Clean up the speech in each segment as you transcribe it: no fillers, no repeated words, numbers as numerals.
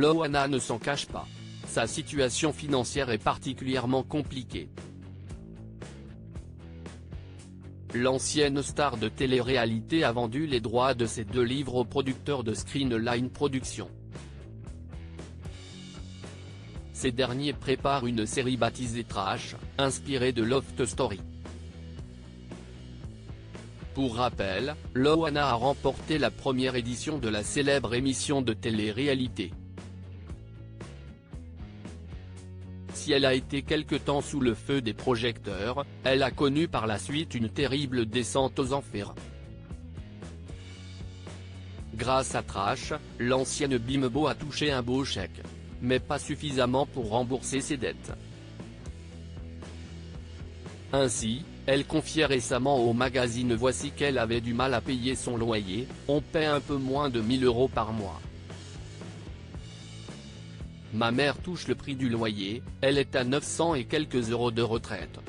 Loana ne s'en cache pas. Sa situation financière est particulièrement compliquée. L'ancienne star de télé-réalité a vendu les droits de ses 2 livres au producteur de Screenline Productions. Ces derniers préparent une série baptisée Trash, inspirée de Loft Story. Pour rappel, Loana a remporté la première édition de la célèbre émission de télé-réalité. Si elle a été quelque temps sous le feu des projecteurs, elle a connu par la suite une terrible descente aux enfers. Grâce à Trash, l'ancienne Bimbo a touché un beau chèque. Mais pas suffisamment pour rembourser ses dettes. Ainsi, elle confiait récemment au magazine Voici qu'elle avait du mal à payer son loyer, on paie un peu moins de 1 000 € par mois. Ma mère touche le prix du loyer, elle est à 900 et quelques euros de retraite.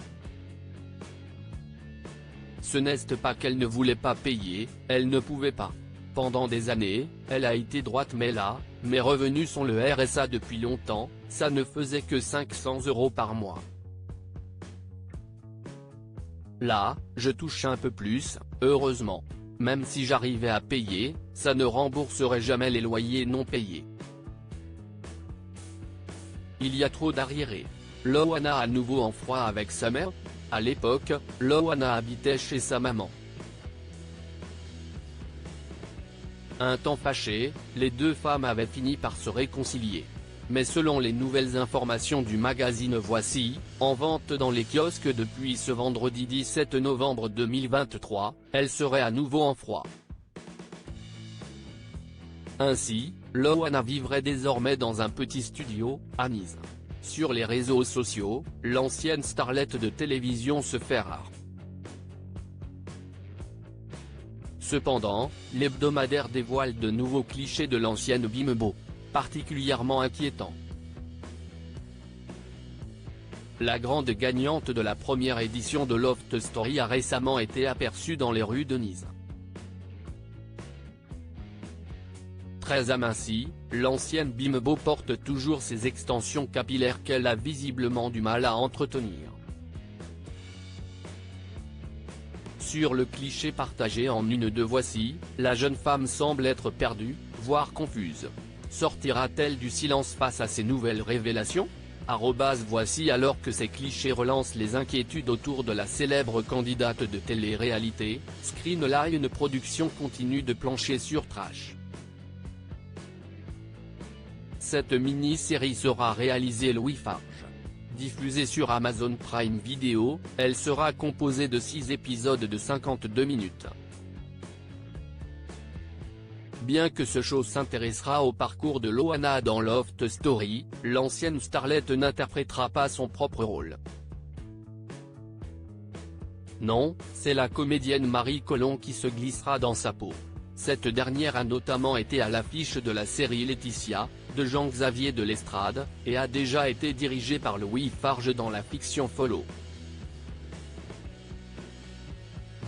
Ce n'est pas qu'elle ne voulait pas payer, elle ne pouvait pas. Pendant des années, elle a été droite mais là, mes revenus sont le RSA depuis longtemps, ça ne faisait que 500 € par mois. Là, je touche un peu plus, heureusement. Même si j'arrivais à payer, ça ne rembourserait jamais les loyers non payés. Il y a trop d'arriérés. Loana à nouveau en froid avec sa mère. À l'époque, Loana habitait chez sa maman. Un temps fâchés, les 2 femmes avaient fini par se réconcilier. Mais selon les nouvelles informations du magazine Voici, en vente dans les kiosques depuis ce vendredi 17 novembre 2023, elle serait à nouveau en froid. Ainsi, Loana vivrait désormais dans un petit studio, à Nice. Sur les réseaux sociaux, l'ancienne starlette de télévision se fait rare. Cependant, l'hebdomadaire dévoile de nouveaux clichés de l'ancienne Bimbo, particulièrement inquiétants. La grande gagnante de la première édition de Loft Story a récemment été aperçue dans les rues de Nice. Très amincie, l'ancienne Bimbo porte toujours ses extensions capillaires qu'elle a visiblement du mal à entretenir. Sur le cliché partagé en une de Voici, la jeune femme semble être perdue, voire confuse. Sortira-t-elle du silence face à ces nouvelles révélations ? Voici alors que ces clichés relancent les inquiétudes autour de la célèbre candidate de télé-réalité, Screenline Productions continue de plancher sur Trash. Cette mini-série sera réalisée Louis Farge. Diffusée sur Amazon Prime Video, elle sera composée de 6 épisodes de 52 minutes. Bien que ce show s'intéressera au parcours de Loana dans Loft Story, l'ancienne starlette n'interprétera pas son propre rôle. Non, c'est la comédienne Marie Colomb qui se glissera dans sa peau. Cette dernière a notamment été à l'affiche de la série Laetitia, de Jean-Xavier de Lestrade, et a déjà été dirigée par Louis Farge dans la fiction Follow.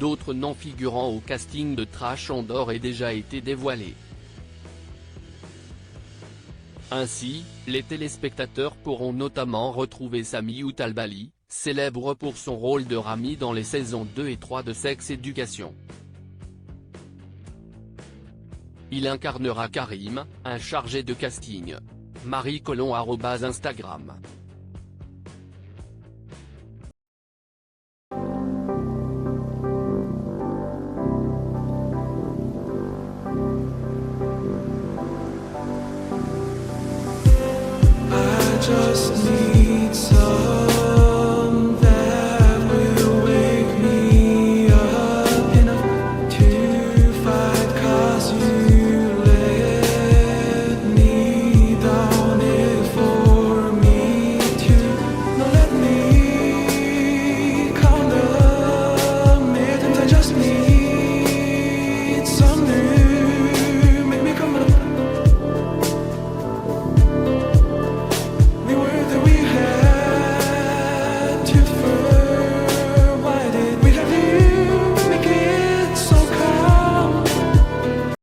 D'autres noms figurant au casting de Trash ont d'ores et déjà été dévoilés. Ainsi, les téléspectateurs pourront notamment retrouver Sami Outalbali, célèbre pour son rôle de Rami dans les saisons 2 et 3 de Sex Education. Il incarnera Karim, un chargé de casting. Marie Colomb @Instagram.